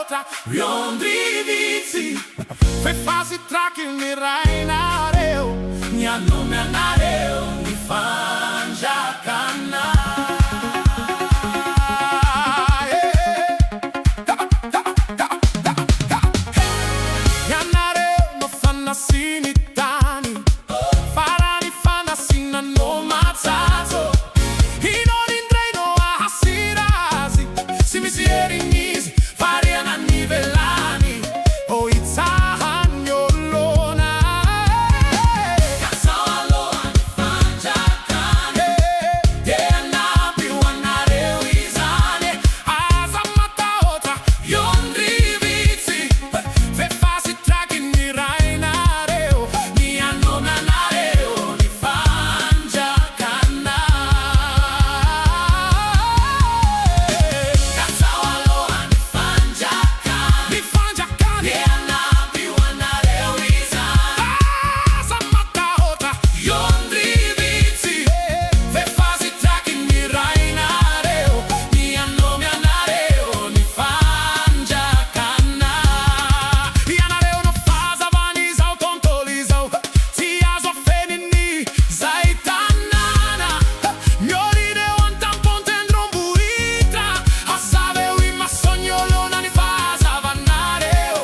outra, Londri vizi Fe fasi traki mi rainareu Nia nome anareu Ni fanja kana Yanareu no fanasinitani Farani fanasina no mazzato Non indrei no a hasirasi Si mi si erinisi Varian a nivellani O itzahan yolona Katsawalo ani fanjakani Napi wanareu izane Azamata otra Yondri vizi Fe fasi traki ni rainareu Ni anome anareu Ni fanjakana Katsawalo ani fanjakani Napi wanareu izane Azamata otra Yondri vizi Fe fasi traki ni rainareu Ni anome anareu Ni fanjakana Yanareu no faza vanizau tontolizau Tiazo fenini zaitanana Miorireu antam pontendrum buitra Asaveu ima sognolona ni faza vanareu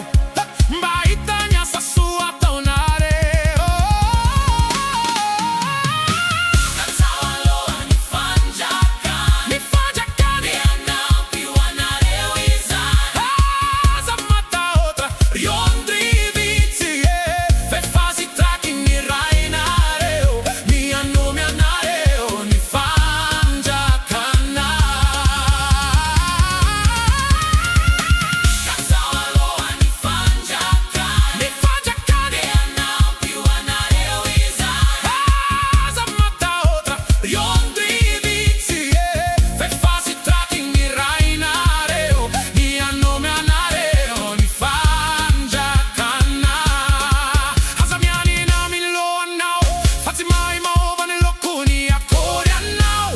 Baitania sa sua tonareu Katsawalo ani fanjakani Napi wanareu izane Azamata otra Yondri vizi Fe fasi traki ni rainareu Ni anome anareu Ni fanjakana Katsawalo ani fanjakani Napi wanareu izane Azamata otra Yondri vizi Fe fasi traki ni rainareu Ni anome anareu Ni fanjakana Azamiani na milo anau Fati mai maova nell'okuni Akori anau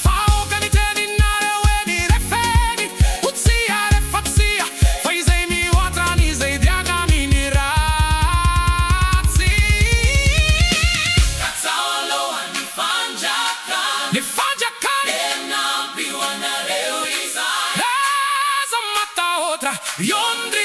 Fao ganiteni nareu Eni refeni Uzia refazia Faisei mi watrani Zei diagami ni razzi Katsawalo ani fanjakani Napi wanareu izane Azamata otra Yondri